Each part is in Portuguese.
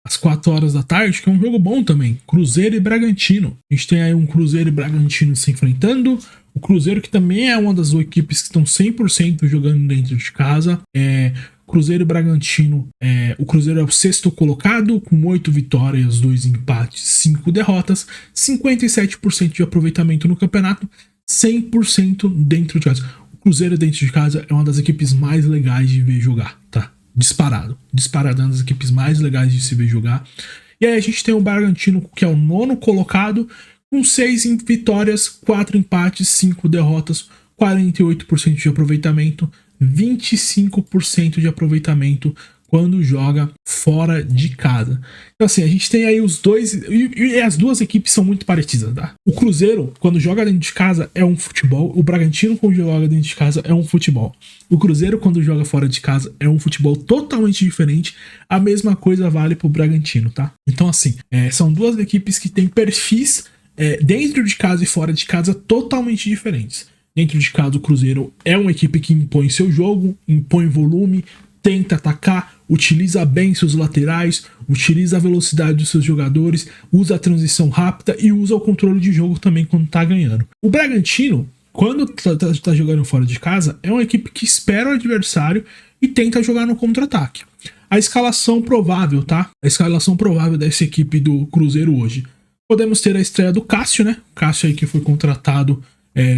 às 4 horas da tarde, que é um jogo bom também. Cruzeiro e Bragantino. A gente tem aí um Cruzeiro e Bragantino se enfrentando. O Cruzeiro, que também é uma das equipes que estão 100% jogando dentro de casa. Cruzeiro e Bragantino. O Cruzeiro é o sexto colocado, com 8 vitórias, 2 empates, 5 derrotas, 57% de aproveitamento no campeonato, 100% dentro de casa. O Cruzeiro dentro de casa é uma das equipes mais legais de ver jogar, tá? Disparado é uma das equipes mais legais de se ver jogar. E aí a gente tem o Bragantino, que é o nono colocado, com 6 vitórias, 4 empates, 5 derrotas, 48% de aproveitamento, 25% de aproveitamento quando joga fora de casa. Então assim, a gente tem aí os dois, e as duas equipes são muito parecidas, tá? O Cruzeiro, quando joga dentro de casa, é um futebol. O Bragantino, quando joga dentro de casa, é um futebol. O Cruzeiro, quando joga fora de casa, é um futebol totalmente diferente. A mesma coisa vale pro Bragantino, tá? Então assim, são duas equipes que têm perfis dentro de casa e fora de casa totalmente diferentes. Dentro de casa, o Cruzeiro é uma equipe que impõe seu jogo, impõe volume, tenta atacar, utiliza bem seus laterais, utiliza a velocidade dos seus jogadores, usa a transição rápida e usa o controle de jogo também quando tá ganhando. O Bragantino, quando tá jogando fora de casa, é uma equipe que espera o adversário e tenta jogar no contra-ataque. A escalação provável, tá? A escalação provável dessa equipe do Cruzeiro hoje. Podemos ter a estreia do Cássio, né? Cássio aí que foi contratado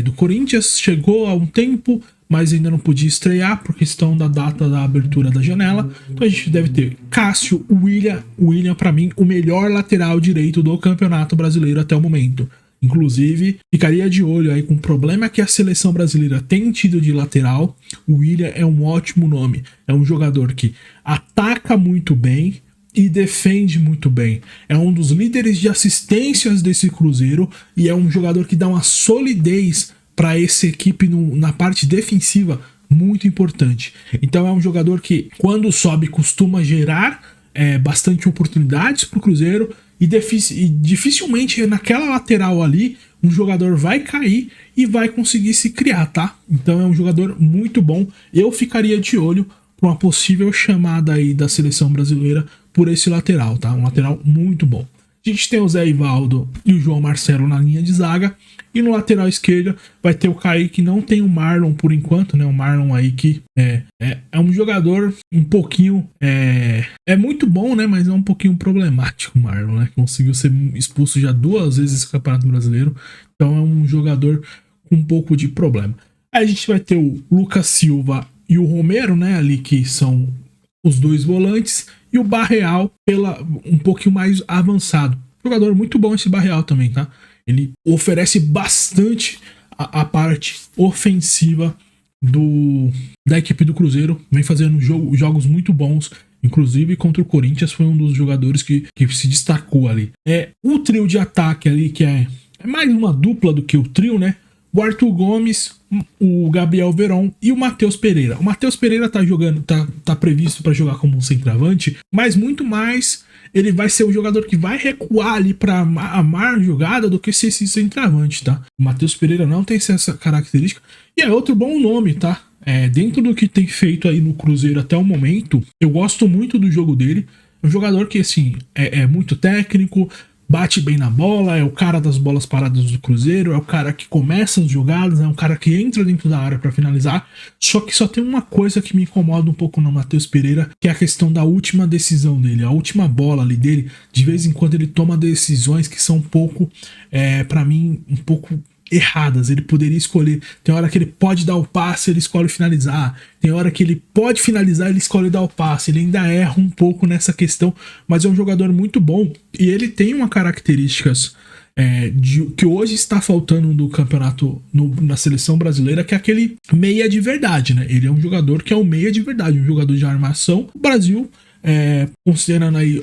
do Corinthians, chegou há um tempo, mas ainda não podia estrear por questão da data da abertura da janela. Então a gente deve ter Cássio, William para mim, o melhor lateral direito do Campeonato Brasileiro até o momento. Inclusive, ficaria de olho aí com o problema que a seleção brasileira tem tido de lateral. O William é um ótimo nome. É um jogador que ataca muito bem e defende muito bem. É um dos líderes de assistências desse Cruzeiro e é um jogador que dá uma solidez para essa equipe na parte defensiva muito importante. Então é um jogador que, quando sobe, costuma gerar bastante oportunidades para o Cruzeiro e dificilmente naquela lateral ali um jogador vai cair e vai conseguir se criar, tá? Então é um jogador muito bom. Eu ficaria de olho para uma possível chamada aí da seleção brasileira por esse lateral, tá? Um lateral muito bom. A gente tem o Zé Ivaldo e o João Marcelo na linha de zaga. E no lateral esquerdo vai ter o Kaique, não tem o Marlon por enquanto, né? O Marlon aí que é um jogador um pouquinho... É muito bom, né? Mas é um pouquinho problemático o Marlon, né? Conseguiu ser expulso já 2 vezes no Campeonato Brasileiro. Então é um jogador com um pouco de problema. Aí a gente vai ter o Lucas Silva e o Romero, né? Ali que são os 2 volantes. E o Barreal um pouquinho mais avançado. Jogador muito bom esse Barreal também, tá? Ele oferece bastante a parte ofensiva da equipe do Cruzeiro. Vem fazendo jogos muito bons. Inclusive contra o Corinthians foi um dos jogadores que se destacou ali. O trio de ataque ali, que é mais uma dupla do que o trio, né? O Arthur Gomes, o Gabriel Veron e o Matheus Pereira. O Matheus Pereira tá previsto para jogar como um centroavante, mas muito mais ele vai ser o jogador que vai recuar ali para amar a jogada do que ser esse centroavante, tá? O Matheus Pereira não tem essa característica e é outro bom nome, tá? Dentro do que tem feito aí no Cruzeiro até o momento, eu gosto muito do jogo dele. É um jogador que, assim, é muito técnico, bate bem na bola, é o cara das bolas paradas do Cruzeiro, é o cara que começa as jogadas, é um cara que entra dentro da área para finalizar. Só que só tem uma coisa que me incomoda um pouco no Matheus Pereira, que é a questão da última decisão dele, a última bola ali dele. De vez em quando ele toma decisões que são um pouco, para mim, um pouco erradas. Ele poderia escolher. Tem hora que ele pode dar o passe, ele escolhe finalizar. Tem hora que ele pode finalizar, ele escolhe dar o passe. Ele ainda erra um pouco nessa questão, mas é um jogador muito bom. E ele tem uma características que hoje está faltando no campeonato, na seleção brasileira, que é aquele meia de verdade, né? Ele é um jogador que é um meia de verdade, um jogador de armação. O Brasil, considerando aí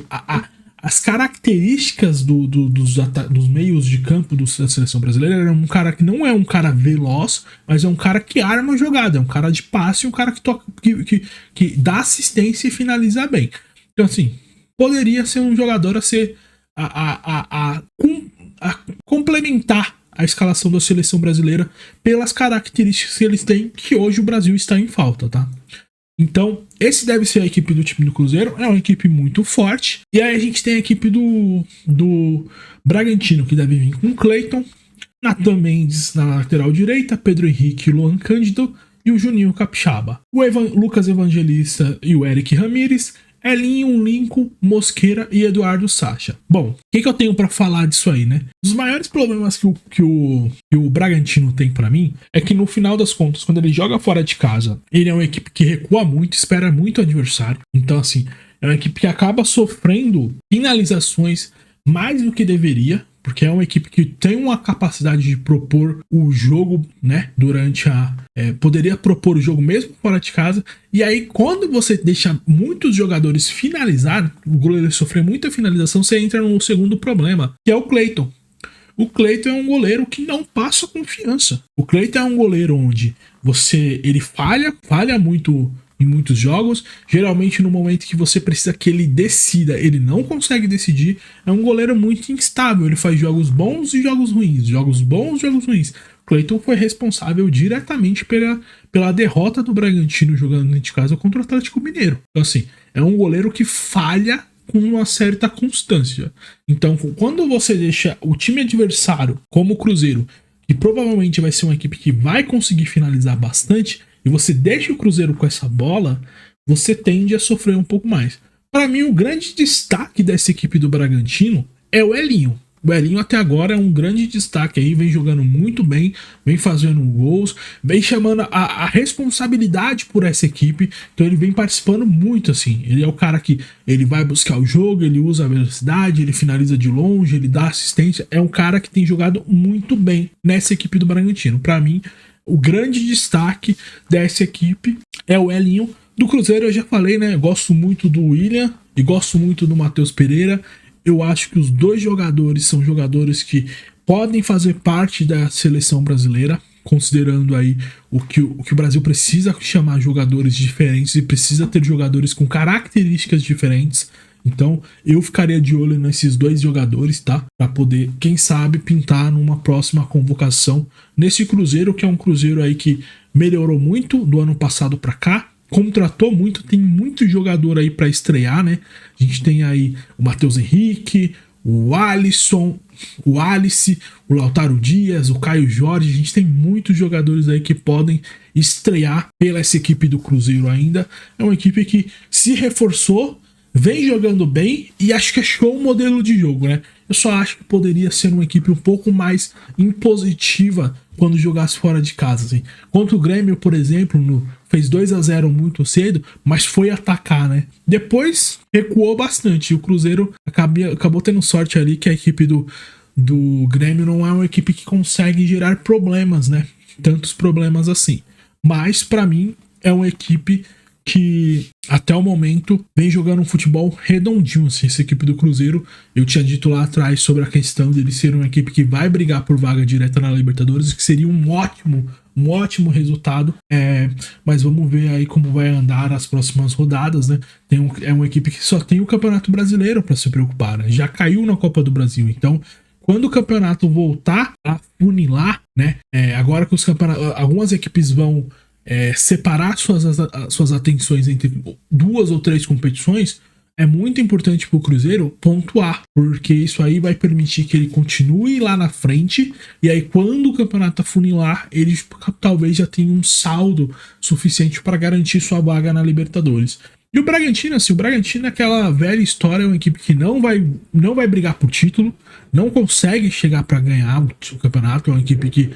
as características dos meios de campo da seleção brasileira, era um cara que não é um cara veloz, mas é um cara que arma a jogada, é um cara de passe, um cara que toca, que dá assistência e finaliza bem. Então, assim, poderia ser um jogador a ser a complementar a escalação da seleção brasileira pelas características que eles têm, que hoje o Brasil está em falta, tá? Então, esse deve ser a equipe do time do Cruzeiro. É uma equipe muito forte. E aí a gente tem a equipe do Bragantino, que deve vir com o Cleiton, Natan Mendes na lateral direita, Pedro Henrique e Luan Cândido e o Juninho Capixaba. O Lucas Evangelista e o Eric Ramírez, Elinho, Lincoln, Mosqueira e Eduardo Sacha. Bom, o que eu tenho pra falar disso aí, né? Os maiores problemas que o Bragantino tem pra mim é que no final das contas, quando ele joga fora de casa, ele é uma equipe que recua muito, espera muito o adversário. Então, assim, é uma equipe que acaba sofrendo finalizações mais do que deveria, porque é uma equipe que tem uma capacidade de propor o jogo, né, durante poderia propor o jogo mesmo fora de casa, e aí quando você deixa muitos jogadores finalizar, o goleiro sofrer muita finalização, você entra no segundo problema, que é o Cleiton. O Cleiton é um goleiro que não passa confiança. O Cleiton é um goleiro onde ele falha muito em muitos jogos, geralmente no momento que você precisa que ele decida, ele não consegue decidir. É um goleiro muito instável, ele faz jogos bons e jogos ruins, jogos bons e jogos ruins. Cleiton foi responsável diretamente pela derrota do Bragantino jogando dentro de casa contra o Atlético Mineiro. Então, assim, é um goleiro que falha com uma certa constância. Então, quando você deixa o time adversário, como o Cruzeiro, que provavelmente vai ser uma equipe que vai conseguir finalizar bastante, e você deixa o Cruzeiro com essa bola, você tende a sofrer um pouco mais. Para mim, o grande destaque dessa equipe do Bragantino é o Elinho. O Elinho até agora é um grande destaque aí, vem jogando muito bem, vem fazendo gols, vem chamando a responsabilidade por essa equipe, então ele vem participando muito, assim. Ele é o cara que ele vai buscar o jogo, ele usa a velocidade, ele finaliza de longe, ele dá assistência, é um cara que tem jogado muito bem nessa equipe do Bragantino. Para mim, o grande destaque dessa equipe é o Elinho. Do Cruzeiro eu já falei, né? Eu gosto muito do William e gosto muito do Matheus Pereira. Eu acho que os dois jogadores são jogadores que podem fazer parte da seleção brasileira, considerando aí o que o Brasil precisa chamar jogadores diferentes e precisa ter jogadores com características diferentes. Então, eu ficaria de olho nesses dois jogadores, tá? Para poder, quem sabe, pintar numa próxima convocação nesse Cruzeiro, que é um Cruzeiro aí que melhorou muito do ano passado para cá, contratou muito, tem muito jogador aí para estrear, né? A gente tem aí o Matheus Henrique, o Alisson, o Alice, o Lautaro Dias, o Caio Jorge. A gente tem muitos jogadores aí que podem estrear pela essa equipe do Cruzeiro ainda. É uma equipe que se reforçou, vem jogando bem e acho que achou um modelo de jogo, né? Eu só acho que poderia ser uma equipe um pouco mais impositiva quando jogasse fora de casa, assim. Contra o Grêmio, por exemplo, fez 2-0 muito cedo, mas foi atacar, né? Depois recuou bastante. O Cruzeiro acabou tendo sorte ali que a equipe do Grêmio não é uma equipe que consegue gerar problemas, né? Tantos problemas assim. Mas, pra mim, é uma equipe que até o momento vem jogando um futebol redondinho, assim, essa equipe do Cruzeiro. Eu tinha dito lá atrás sobre a questão dele ser uma equipe que vai brigar por vaga direta na Libertadores, que seria um ótimo resultado, mas vamos ver aí como vai andar as próximas rodadas, né? É uma equipe que só tem o Campeonato Brasileiro para se preocupar, né? Já caiu na Copa do Brasil, então quando o campeonato voltar a funilar, né? Agora que algumas equipes vão separar suas atenções entre 2 ou 3 competições, é muito importante para o Cruzeiro pontuar, porque isso aí vai permitir que ele continue lá na frente, e aí quando o campeonato afunilar, ele talvez já tenha um saldo suficiente para garantir sua vaga na Libertadores. E o Bragantino, assim, é aquela velha história, é uma equipe que não vai brigar por título, não consegue chegar para ganhar o campeonato, é uma equipe que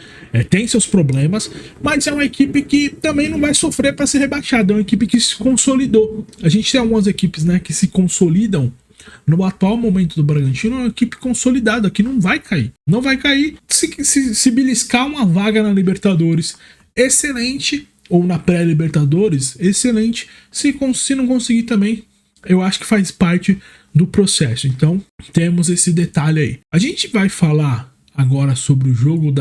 tem seus problemas, mas é uma equipe que também não vai sofrer para ser rebaixada, é uma equipe que se consolidou. A gente tem algumas equipes, né, que se consolidam. No atual momento do Bragantino, é uma equipe consolidada, que não vai cair. Não vai cair se beliscar uma vaga na Libertadores. Excelente. Ou na pré-Libertadores, excelente. Se não conseguir também, eu acho que faz parte do processo. Então, temos esse detalhe aí. A gente vai falar agora sobre o jogo